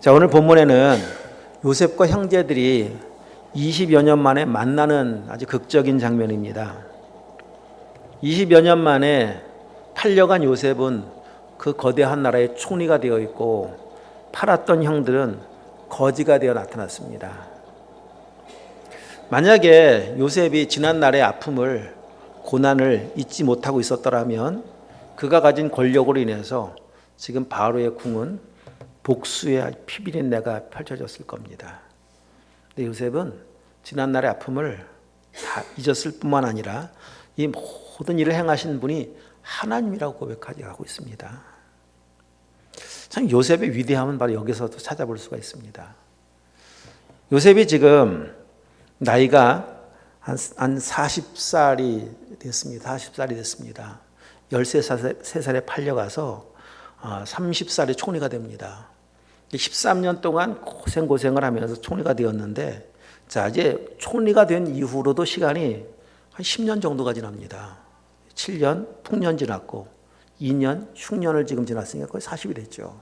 자, 오늘 본문에는 요셉과 형제들이 20여 년 만에 만나는 아주 극적인 장면입니다. 20여 년 만에 팔려간 요셉은 그 거대한 나라의 총리가 되어 있고 팔았던 형들은 거지가 되어 나타났습니다. 만약에 요셉이 지난날의 아픔을 고난을 잊지 못하고 있었더라면 그가 가진 권력으로 인해서 지금 바로의 궁은 복수의 피비린내가 펼쳐졌을 겁니다. 근데 요셉은 지난날의 아픔을 다 잊었을 뿐만 아니라 이 모든 일을 행하신 분이 하나님이라고 고백하고 있습니다. 참 요셉의 위대함은 바로 여기서도 찾아볼 수가 있습니다. 요셉이 지금 나이가 한 40살이 됐습니다. 40살이 됐습니다. 13살에 팔려가서 30살에 총리가 됩니다. 13년 동안 고생을 하면서 총리가 되었는데, 자, 이제 총리가 된 이후로도 시간이 한 10년 정도가 지납니다. 7년, 풍년 지났고 2년, 흉년을 지금 지났으니까 거의 40이 됐죠.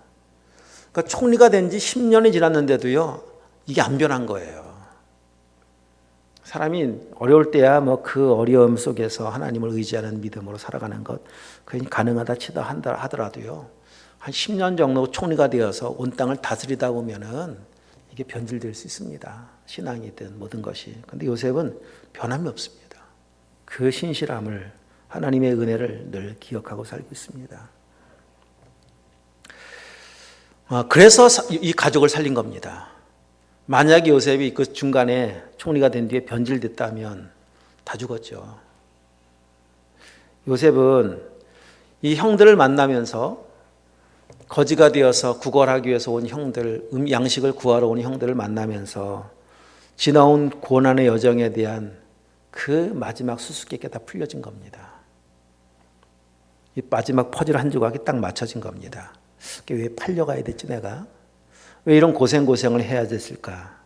그러니까 총리가 된 지 10년이 지났는데도요, 이게 안 변한 거예요. 사람이 어려울 때야 뭐 그 어려움 속에서 하나님을 의지하는 믿음으로 살아가는 것, 그게 가능하다 치다 하더라도요, 한 10년 정도 총리가 되어서 온 땅을 다스리다 보면은 이게 변질될 수 있습니다. 신앙이든 모든 것이. 근데 요셉은 변함이 없습니다. 그 신실함을, 하나님의 은혜를 늘 기억하고 살고 있습니다. 그래서 이 가족을 살린 겁니다. 만약에 요셉이 그 중간에 총리가 된 뒤에 변질됐다면 다 죽었죠. 요셉은 이 형들을 만나면서 거지가 되어서 구걸하기 위해서 온 형들, 양식을 구하러 온 형들을 만나면서 지나온 고난의 여정에 대한 그 마지막 수수께끼가 다 풀려진 겁니다. 이 마지막 퍼즐 한 조각이 딱 맞춰진 겁니다. 왜 팔려가야 됐지 내가? 왜 이런 고생을 해야 됐을까?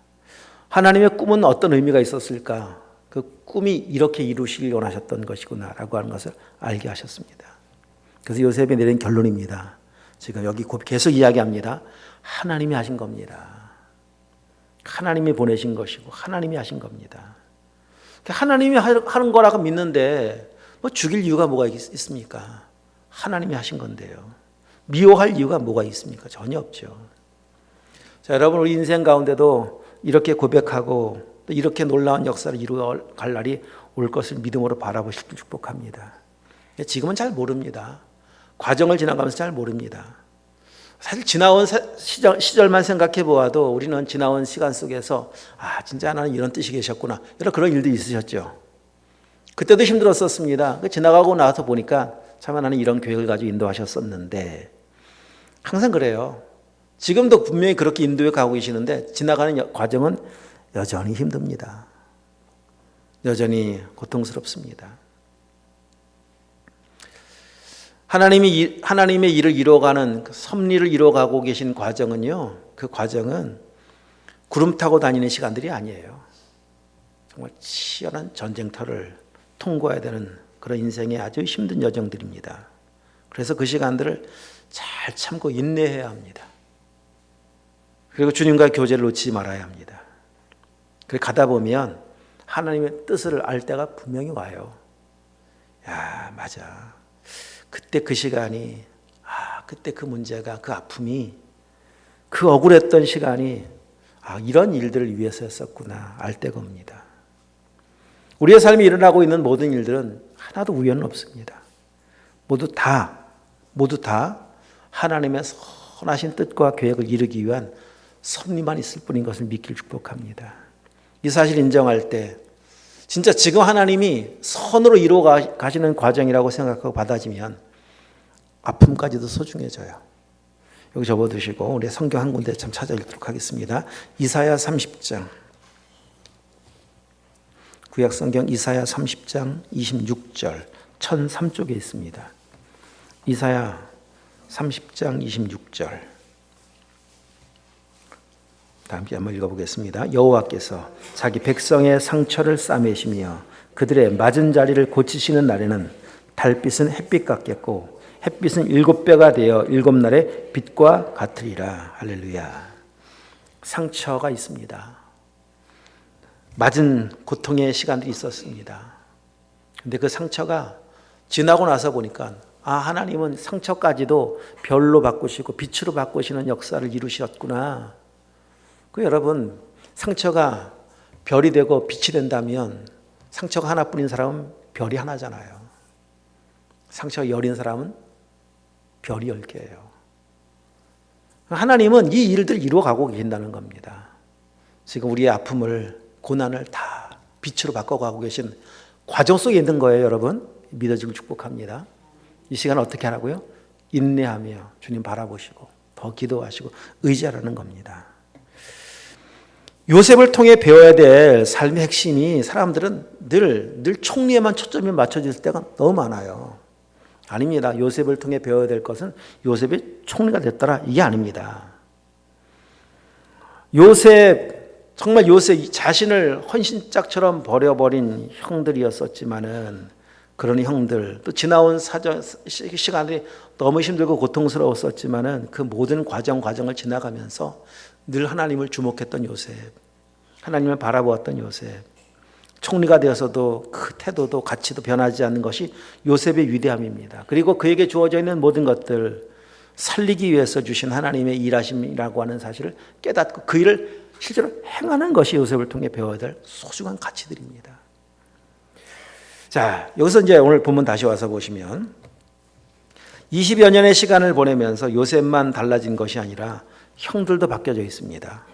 하나님의 꿈은 어떤 의미가 있었을까? 그 꿈이 이렇게 이루시길 원하셨던 것이구나 라고 하는 것을 알게 하셨습니다. 그래서 요셉이 내린 결론입니다. 지금 여기 계속 이야기합니다. 하나님이 하신 겁니다. 하나님이 보내신 것이고 하나님이 하신 겁니다. 하나님이 하는 거라고 믿는데 뭐 죽일 이유가 뭐가 있습니까? 하나님이 하신 건데요. 미워할 이유가 뭐가 있습니까? 전혀 없죠. 자, 여러분, 우리 인생 가운데도 이렇게 고백하고 또 이렇게 놀라운 역사를 이루어갈 날이 올 것을 믿음으로 바라보실 줄 축복합니다. 지금은 잘 모릅니다. 과정을 지나가면서 잘 모릅니다. 사실 지나온 시절만 생각해 보아도 우리는 지나온 시간 속에서 진짜 하나님 이런 뜻이 계셨구나, 이런 그런 일도 있으셨죠. 그때도 힘들었었습니다. 지나가고 나서 보니까 참 하나님 이런 계획을 가지고 인도하셨었는데, 항상 그래요. 지금도 분명히 그렇게 인도해 가고 계시는데 지나가는 과정은 여전히 힘듭니다. 여전히 고통스럽습니다. 하나님의 일을 이루어가는 섭리를 이루어가고 계신 과정은요, 그 과정은 구름 타고 다니는 시간들이 아니에요. 정말 치열한 전쟁터를 통과해야 되는 그런 인생의 아주 힘든 여정들입니다. 그래서 그 시간들을 잘 참고 인내해야 합니다. 그리고 주님과의 교제를 놓치지 말아야 합니다. 그렇게 가다 보면 하나님의 뜻을 알 때가 분명히 와요. 야, 맞아. 그때 그 시간이, 그때 그 문제가, 그 아픔이, 그 억울했던 시간이 이런 일들을 위해서였었구나 알 때가 옵니다. 우리의 삶에 일어나고 있는 모든 일들은 하나도 우연은 없습니다. 모두 다 하나님의 선하신 뜻과 계획을 이루기 위한 섭리만 있을 뿐인 것을 믿기를 축복합니다. 이 사실 인정할 때 진짜 지금 하나님이 선으로 이루어 가시는 과정이라고 생각하고 받아지면 아픔까지도 소중해져요. 여기 접어두시고 우리 성경 한 군데 참 찾아 읽도록 하겠습니다. 이사야 30장, 구약성경 이사야 30장 26절 1003쪽에 있습니다. 이사야 30장 26절 다 함께 한번 읽어보겠습니다. 여호와께서 자기 백성의 상처를 싸매시며 그들의 맞은 자리를 고치시는 날에는 달빛은 햇빛 같겠고 햇빛은 7배가 되어 7날의 빛과 같으리라. 할렐루야. 상처가 있습니다. 맞은 고통의 시간들이 있었습니다. 근데 그 상처가 지나고 나서 보니까 하나님은 상처까지도 별로 바꾸시고 빛으로 바꾸시는 역사를 이루셨구나. 여러분, 상처가 별이 되고 빛이 된다면 상처가 하나뿐인 사람은 별이 하나잖아요. 상처가 열인 사람은 별이 10개예요. 하나님은 이 일들을 이루어가고 계신다는 겁니다. 지금 우리의 아픔을, 고난을 다 빛으로 바꿔가고 계신 과정 속에 있는 거예요, 여러분. 믿어지고 축복합니다. 이 시간 어떻게 하라고요? 인내하며 주님 바라보시고 더 기도하시고 의지하라는 겁니다. 요셉을 통해 배워야 될 삶의 핵심이 사람들은 늘 총리에만 초점이 맞춰질 때가 너무 많아요. 아닙니다. 요셉을 통해 배워야 될 것은 요셉이 총리가 됐더라, 이게 아닙니다. 정말 요셉 자신을 헌신짝처럼 버려버린 형들이었었지만은, 그런 형들, 또 지나온 시간들이 너무 힘들고 고통스러웠었지만은 그 모든 과정을 지나가면서 늘 하나님을 주목했던 요셉, 하나님을 바라보았던 요셉, 총리가 되어서도 그 태도도 가치도 변하지 않는 것이 요셉의 위대함입니다. 그리고 그에게 주어져 있는 모든 것들, 살리기 위해서 주신 하나님의 일하심이라고 하는 사실을 깨닫고 그 일을 실제로 행하는 것이 요셉을 통해 배워야 될 소중한 가치들입니다. 자, 여기서 이제 오늘 본문 다시 와서 보시면 20여 년의 시간을 보내면서 요셉만 달라진 것이 아니라 형들도 바뀌어져 있습니다.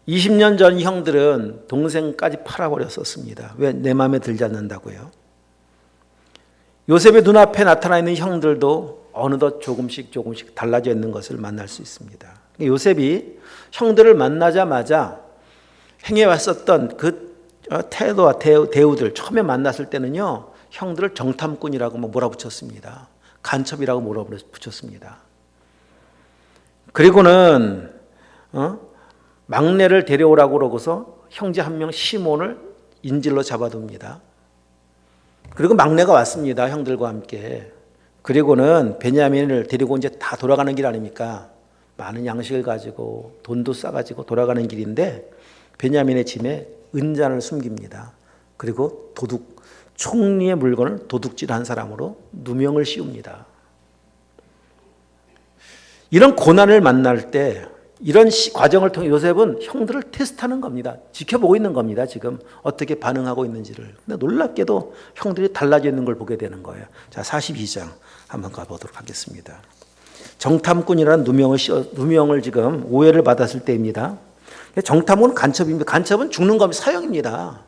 20년 전 형들은 동생까지 팔아버렸었습니다. 왜? 내 마음에 들지 않는다고요. 요셉의 눈앞에 나타나 있는 형들도 어느덧 조금씩 달라져 있는 것을 만날 수 있습니다. 요셉이 형들을 만나자마자 행해왔었던 그 태도와 대우들, 처음에 만났을 때는요, 형들을 정탐꾼이라고 몰아붙였습니다. 간첩이라고 몰아붙였습니다. 그리고는 막내를 데려오라고 그러고서 형제 한 명 시몬을 인질로 잡아둡니다. 그리고 막내가 왔습니다. 형들과 함께. 그리고는 베냐민을 데리고 이제 다 돌아가는 길 아닙니까? 많은 양식을 가지고 돈도 싸가지고 돌아가는 길인데 베냐민의 짐에 은잔을 숨깁니다. 그리고 총리의 물건을 도둑질한 사람으로 누명을 씌웁니다. 이런 고난을 만날 때, 이런 과정을 통해 요셉은 형들을 테스트하는 겁니다. 지켜보고 있는 겁니다. 지금 어떻게 반응하고 있는지를. 근데 놀랍게도 형들이 달라져 있는 걸 보게 되는 거예요. 자, 42장 한번 가보도록 하겠습니다. 정탐꾼이라는 누명을 지금 오해를 받았을 때입니다. 정탐꾼은 간첩입니다. 간첩은 죽는 겁니다. 사형입니다.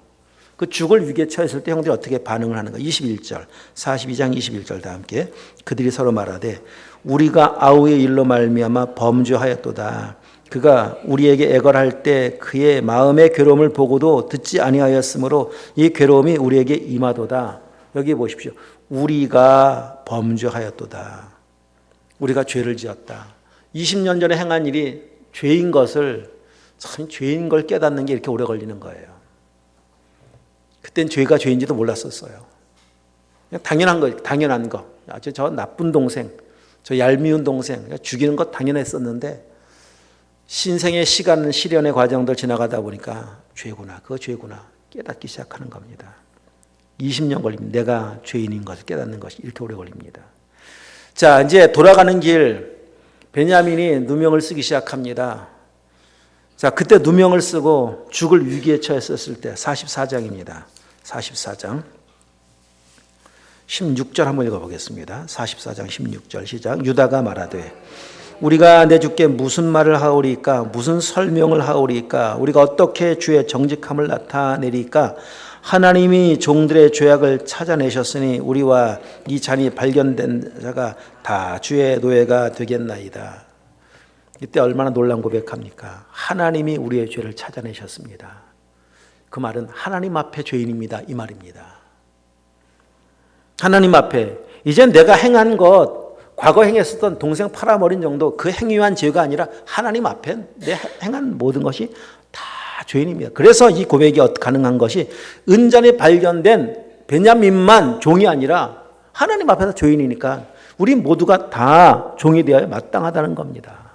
그 죽을 위기에 처했을 때 형들이 어떻게 반응을 하는가. 21절, 42장 21절 다 함께. 그들이 서로 말하되 우리가 아우의 일로 말미암아 범죄하였도다. 그가 우리에게 애걸할 때 그의 마음의 괴로움을 보고도 듣지 아니하였으므로 이 괴로움이 우리에게 임하도다. 여기 보십시오. 우리가 범죄하였도다. 우리가 죄를 지었다. 20년 전에 행한 일이 죄인 것을, 참 죄인 걸 깨닫는 게 이렇게 오래 걸리는 거예요. 그땐 죄가 죄인지도 몰랐었어요. 그냥 당연한 거. 저 나쁜 동생, 저 얄미운 동생, 죽이는 것 당연했었는데 신생의 시간, 시련의 과정들 지나가다 보니까 죄구나, 그거 죄구나 깨닫기 시작하는 겁니다. 20년 걸립니다. 내가 죄인인 것을 깨닫는 것이 이렇게 오래 걸립니다. 자, 이제 돌아가는 길 베냐민이 누명을 쓰기 시작합니다. 자, 그때 누명을 쓰고 죽을 위기에 처했었을 때 44장입니다. 44장 16절 한번 읽어보겠습니다. 44장 16절 시작. 유다가 말하되 우리가 내 주께 무슨 말을 하오리까? 무슨 설명을 하오리까? 우리가 어떻게 주의 정직함을 나타내리까? 하나님이 종들의 죄악을 찾아내셨으니 우리와 이 잔이 발견된 자가 다 주의 노예가 되겠나이다. 이때 얼마나 놀라운 고백합니까? 하나님이 우리의 죄를 찾아내셨습니다. 그 말은 하나님 앞에 죄인입니다, 이 말입니다. 하나님 앞에 이젠 내가 행한 것, 과거 행했었던 동생 팔아버린 정도 그 행위한 죄가 아니라 하나님 앞에 내 행한 모든 것이 다 죄인입니다. 그래서 이 고백이 가능한 것이 은잔에 발견된 베냐민만 종이 아니라 하나님 앞에서 죄인이니까 우리 모두가 다 종이 되어야 마땅하다는 겁니다.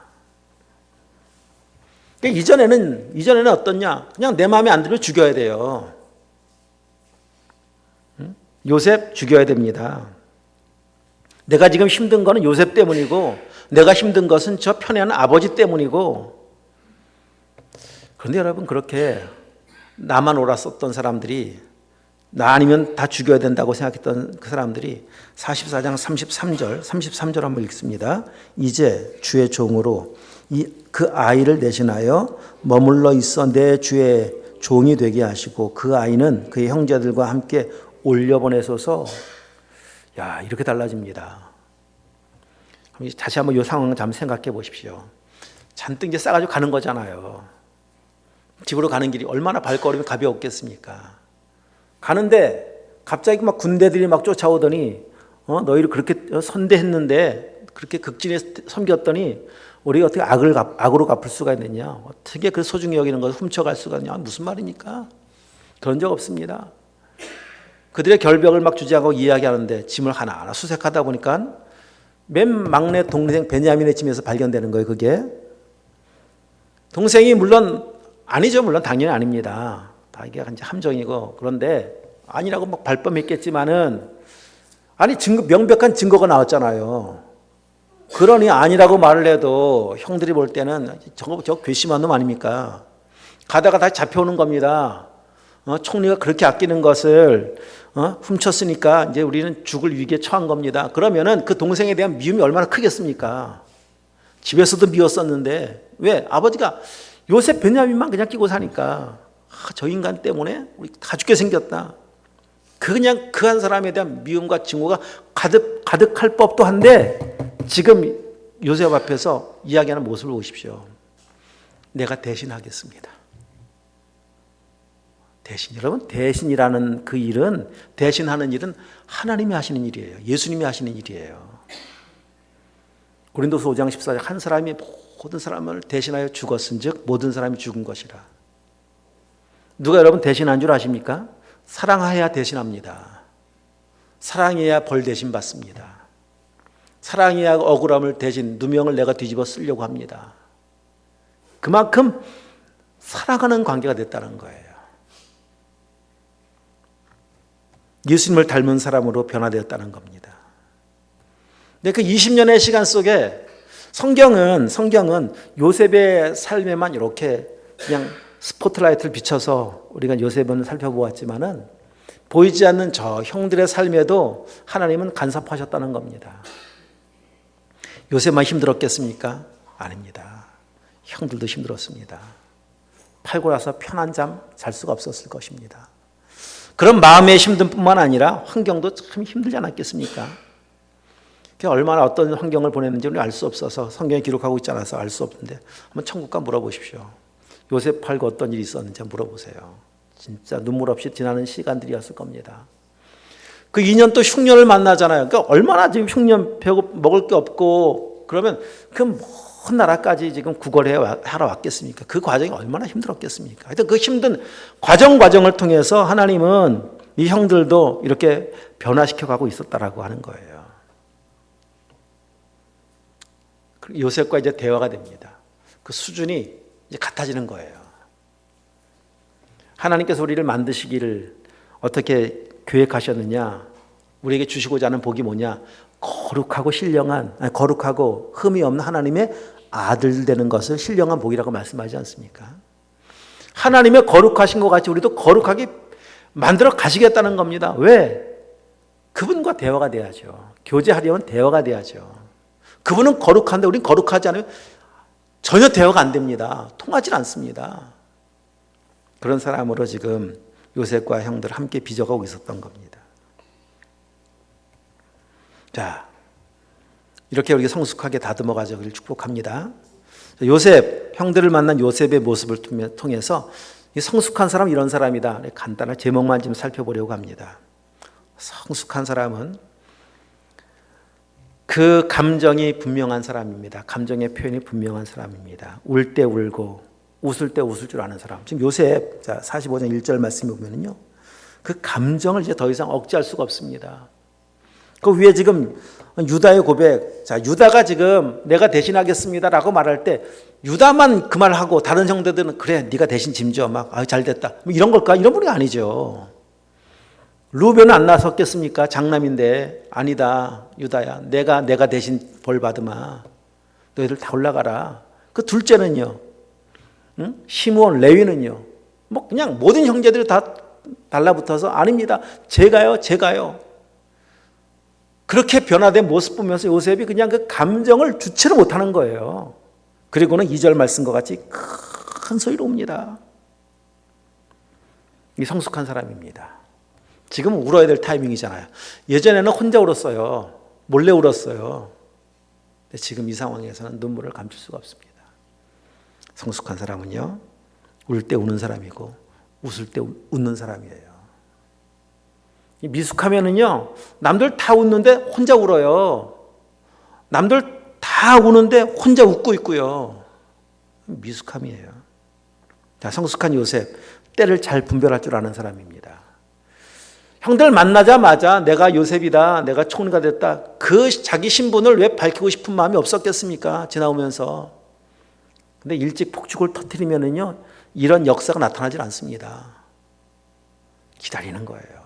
그러니까 이전에는 어떻냐? 그냥 내 마음에 안 들면 죽여야 돼요. 요셉 죽여야 됩니다. 내가 지금 힘든 거는 요셉 때문이고, 내가 힘든 것은 저 편애하는 아버지 때문이고. 그런데 여러분, 그렇게 나만 옳았었던 사람들이, 나 아니면 다 죽여야 된다고 생각했던 그 사람들이 44장 33절 한번 읽습니다. 이제 주의 종으로 그 아이를 대신하여 머물러 있어 내 주의 종이 되게 하시고 그 아이는 그의 형제들과 함께 올려보내소서. 야, 이렇게 달라집니다. 다시 한번 이 상황을 한번 생각해 보십시오. 잔뜩 이제 싸가지고 가는 거잖아요. 집으로 가는 길이 얼마나 발걸음이 가벼웠겠습니까? 가는데 갑자기 막 군대들이 막 쫓아오더니 너희를 그렇게 선대했는데 그렇게 극진히 섬겼더니 우리가 어떻게 악으로 갚을 수가 있느냐? 어떻게 그 소중히 여기는 것을 훔쳐갈 수가 있느냐? 무슨 말입니까? 그런 적 없습니다. 그들의 결벽을 막 주제하고 이야기하는데 짐을 하나하나 수색하다 보니까 맨 막내 동생 베냐민의 짐에서 발견되는 거예요. 그게 동생이 물론 아니죠. 물론 당연히 아닙니다. 다 이게 함정이고. 그런데 아니라고 막 발뺌했겠지만은 아니 명백한 증거가 나왔잖아요. 그러니 아니라고 말을 해도 형들이 볼 때는 저 괘씸한 놈 아닙니까? 가다가 다시 잡혀오는 겁니다. 총리가 그렇게 아끼는 것을 훔쳤으니까 이제 우리는 죽을 위기에 처한 겁니다. 그러면은 그 동생에 대한 미움이 얼마나 크겠습니까? 집에서도 미웠었는데 왜? 아버지가 요셉 베냐민만 그냥 끼고 사니까 저 인간 때문에 우리 다 죽게 생겼다. 그냥 그 한 사람에 대한 미움과 증오가 가득할 법도 한데 지금 요셉 앞에서 이야기하는 모습을 보십시오. 내가 대신하겠습니다. 대신, 여러분, 대신이라는 그 일은, 대신하는 일은 하나님이 하시는 일이에요. 예수님이 하시는 일이에요. 고린도서 5장 14절 한 사람이 모든 사람을 대신하여 죽었은즉 모든 사람이 죽은 것이라. 누가 여러분 대신한 줄 아십니까? 사랑해야 대신합니다. 사랑해야 벌 대신 받습니다. 사랑해야 억울함을 대신 누명을 내가 뒤집어 쓰려고 합니다. 그만큼 사랑하는 관계가 됐다는 거예요. 예수님을 닮은 사람으로 변화되었다는 겁니다. 근데 그 20년의 시간 속에 성경은 요셉의 삶에만 이렇게 그냥 스포트라이트를 비춰서 우리가 요셉을 살펴보았지만은 보이지 않는 저 형들의 삶에도 하나님은 간섭하셨다는 겁니다. 요셉만 힘들었겠습니까? 아닙니다. 형들도 힘들었습니다. 팔고 나서 편한 잠 잘 수가 없었을 것입니다. 그런 마음의 힘듦뿐만 아니라 환경도 참 힘들지 않았겠습니까? 얼마나 어떤 환경을 보냈는지 우리는 알 수 없어서 성경에 기록하고 있지 않아서 알 수 없는데 한번 천국가 물어보십시오. 요셉 팔고 어떤 일이 있었는지 물어보세요. 진짜 눈물 없이 지나는 시간들이었을 겁니다. 그 2년 또 흉년을 만나잖아요. 그러니까 얼마나 지금 흉년 배고 먹을 게 없고 그러면 그 먼 나라까지 지금 구걸하러 왔겠습니까? 그 과정이 얼마나 힘들었겠습니까? 하여튼 그 힘든 과정을 통해서 하나님은 이 형들도 이렇게 변화시켜 가고 있었다라고 하는 거예요. 요셉과 이제 대화가 됩니다. 그 수준이 이제 같아지는 거예요. 하나님께서 우리를 만드시기를 어떻게 계획하셨느냐? 우리에게 주시고자 하는 복이 뭐냐? 거룩하고 흠이 없는 하나님의 아들 되는 것을 신령한 복이라고 말씀하지 않습니까? 하나님의 거룩하신 것 같이 우리도 거룩하게 만들어 가시겠다는 겁니다. 왜? 그분과 대화가 돼야죠. 교제하려면 대화가 돼야죠. 그분은 거룩한데 우리는 거룩하지 않으면 전혀 대화가 안 됩니다. 통하지 않습니다. 그런 사람으로 지금 요셉과 형들 함께 빚어가고 있었던 겁니다. 자, 이렇게 우리가 성숙하게 다듬어 가자기를 축복합니다. 요셉, 형들을 만난 요셉의 모습을 통해서 이 성숙한 사람 이런 사람이다. 간단한 제목만 좀 살펴보려고 합니다. 성숙한 사람은 그 감정이 분명한 사람입니다. 감정의 표현이 분명한 사람입니다. 울 때 울고 웃을 때 웃을 줄 아는 사람. 지금 요셉 45장 1절 말씀에 보면요, 그 감정을 이제 더 이상 억제할 수가 없습니다. 그 위에 지금 유다의 고백. 자, 유다가 지금 내가 대신하겠습니다라고 말할 때 유다만 그 말하고 다른 형제들은 그래 네가 대신 짐져 막 잘 됐다 뭐 이런 걸까? 이런 분이 아니죠. 루벤은 안 나섰겠습니까? 장남인데 아니다 유다야 내가 대신 벌 받으마 너희들 다 올라가라. 그 둘째는요, 응? 시므온 레위는요, 뭐 그냥 모든 형제들이 다 달라붙어서 아닙니다. 제가요. 그렇게 변화된 모습 보면서 요셉이 그냥 그 감정을 주체를 못하는 거예요. 그리고는 2절 말씀과 같이 큰 소리로 옵니다. 이 성숙한 사람입니다. 지금 울어야 될 타이밍이잖아요. 예전에는 혼자 울었어요. 몰래 울었어요. 근데 지금 이 상황에서는 눈물을 감출 수가 없습니다. 성숙한 사람은요, 울 때 우는 사람이고 웃을 때 웃는 사람이에요. 미숙하면은요, 남들 다 웃는데 혼자 울어요. 남들 다 우는데 혼자 웃고 있고요. 미숙함이에요. 자, 성숙한 요셉, 때를 잘 분별할 줄 아는 사람입니다. 형들 만나자마자 내가 요셉이다, 내가 총리가 됐다, 그 자기 신분을 왜 밝히고 싶은 마음이 없었겠습니까? 지나오면서. 근데 일찍 폭죽을 터뜨리면은요, 이런 역사가 나타나질 않습니다. 기다리는 거예요.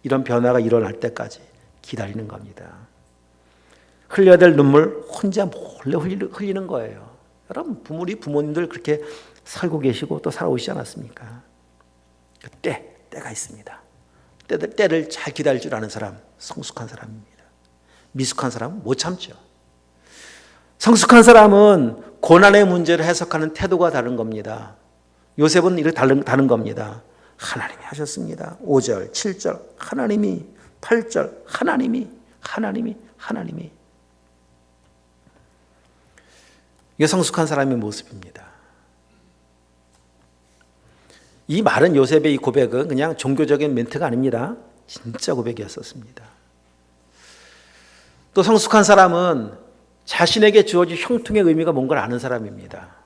이런 변화가 일어날 때까지 기다리는 겁니다. 흘려야 될 눈물 혼자 몰래 흘리는 거예요. 여러분, 부모님들 그렇게 살고 계시고 또 살아오시지 않았습니까? 때가 있습니다. 때를 잘 기다릴 줄 아는 사람, 성숙한 사람입니다. 미숙한 사람은 못 참죠. 성숙한 사람은 고난의 문제를 해석하는 태도가 다른 겁니다. 요셉은 이렇게 다른 겁니다. 하나님이 하셨습니다. 5절, 7절, 하나님이, 8절, 하나님이. 이게 성숙한 사람의 모습입니다. 이 말은 요셉의 이 고백은 그냥 종교적인 멘트가 아닙니다. 진짜 고백이었었습니다. 또 성숙한 사람은 자신에게 주어진 형통의 의미가 뭔가를 아는 사람입니다.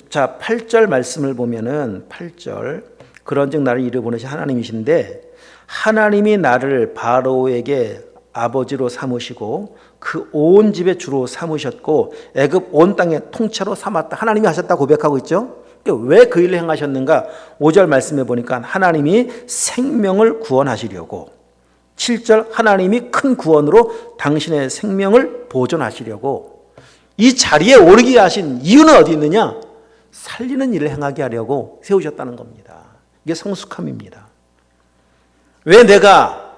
자, 8절 말씀을 보면은 8절, 그런즉 나를 이르 보내신 하나님이신데 하나님이 나를 바로에게 아버지로 삼으시고 그 온 집의 주로 삼으셨고 애굽 온 땅의 통째로 삼았다. 하나님이 하셨다 고백하고 있죠. 왜 그 일을 행하셨는가? 5절 말씀해 보니까 하나님이 생명을 구원하시려고, 7절 하나님이 큰 구원으로 당신의 생명을 보존하시려고, 이 자리에 오르게 하신 이유는 어디 있느냐? 살리는 일을 행하게 하려고 세우셨다는 겁니다. 이게 성숙함입니다. 왜 내가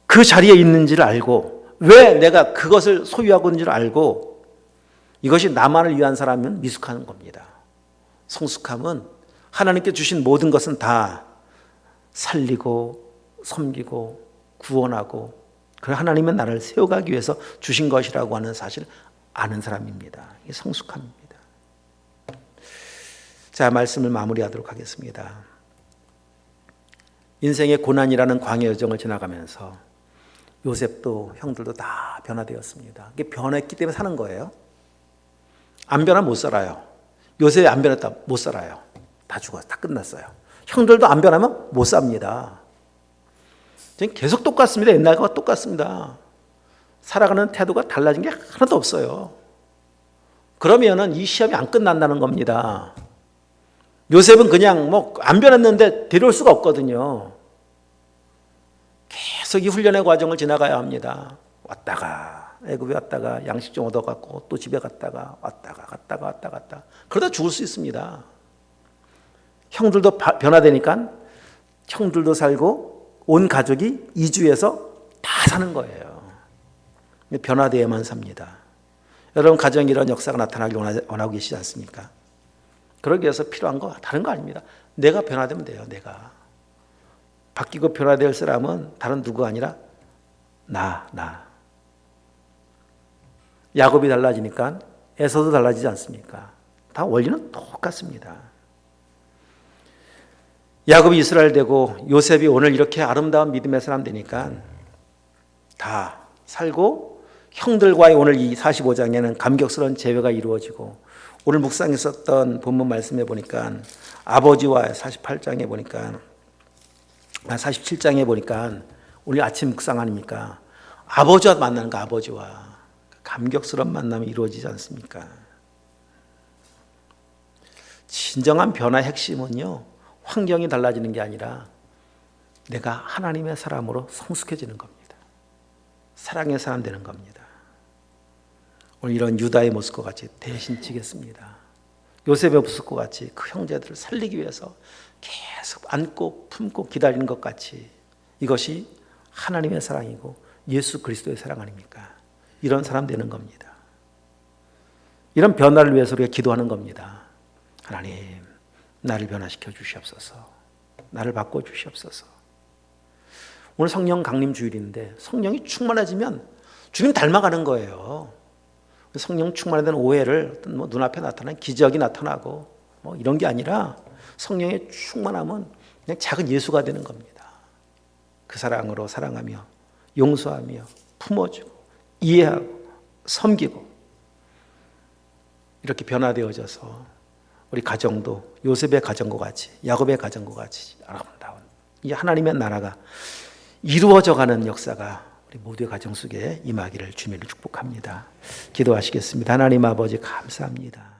그 자리에 있는지를 알고, 왜 내가 그것을 소유하고 있는지를 알고, 이것이 나만을 위한 사람은 미숙한 겁니다. 성숙함은 하나님께 주신 모든 것은 다 살리고 섬기고 구원하고, 그 하나님은 나를 세워가기 위해서 주신 것이라고 하는 사실을 아는 사람입니다. 이게 성숙함입니다. 자, 말씀을 마무리하도록 하겠습니다. 인생의 고난이라는 광야 여정을 지나가면서 요셉도 형들도 다 변화되었습니다. 이게 변했기 때문에 사는 거예요. 안 변하면 못 살아요. 요셉이 안 변했다 못 살아요. 다 죽었어요. 다 끝났어요. 형들도 안 변하면 못 삽니다. 계속 똑같습니다. 옛날과 똑같습니다. 살아가는 태도가 달라진 게 하나도 없어요. 그러면은 이 시험이 안 끝난다는 겁니다. 요셉은 그냥 안 변했는데 데려올 수가 없거든요. 계속 이 훈련의 과정을 지나가야 합니다. 왔다가 애굽에 왔다가 양식 좀 얻어갖고 또 집에 갔다가 왔다가 그러다 죽을 수 있습니다. 형들도 변화되니까 형들도 살고 온 가족이 이주해서 다 사는 거예요. 변화되어야만 삽니다. 여러분 가정에 이런 역사가 나타나길 원하고 계시지 않습니까? 그러기 위해서 필요한 거 다른 거 아닙니다. 내가 변화되면 돼요. 내가 바뀌고 변화될 사람은 다른 누구가 아니라 나. 야곱이 달라지니까 에서도 달라지지 않습니까? 다 원리는 똑같습니다. 야곱이 이스라엘 되고 요셉이 오늘 이렇게 아름다운 믿음의 사람 되니까 다 살고, 형들과의 오늘 이 45장에는 감격스러운 재회가 이루어지고, 오늘 묵상했었던 본문 말씀에 보니까 아버지와 47장에 보니까 오늘 아침 묵상 아닙니까? 아버지와 만나는 거, 아버지와 감격스러운 만남이 이루어지지 않습니까? 진정한 변화의 핵심은요, 환경이 달라지는 게 아니라 내가 하나님의 사람으로 성숙해지는 겁니다. 사랑의 사람 되는 겁니다. 오늘 이런 유다의 모습과 같이 대신 지겠습니다. 요셉의 모습과 같이 그 형제들을 살리기 위해서 계속 안고 품고 기다리는 것 같이, 이것이 하나님의 사랑이고 예수 그리스도의 사랑 아닙니까? 이런 사람 되는 겁니다. 이런 변화를 위해서 우리가 기도하는 겁니다. 하나님, 나를 변화시켜 주시옵소서. 나를 바꿔 주시옵소서. 오늘 성령 강림 주일인데 성령이 충만해지면 주님 닮아가는 거예요. 성령 충만에 대한 오해를 뭐 눈앞에 나타난 기적이 나타나고 뭐 이런 게 아니라 성령의 충만함은 그냥 작은 예수가 되는 겁니다. 그 사랑으로 사랑하며 용서하며 품어주고 이해하고 섬기고 이렇게 변화되어져서 우리 가정도 요셉의 가정과 같이 야곱의 가정과 같이 아름다운 이 하나님의 나라가 이루어져가는 역사가 우리 모두의 가정 속에 임하기를 주님을 축복합니다. 기도하시겠습니다. 하나님 아버지 감사합니다.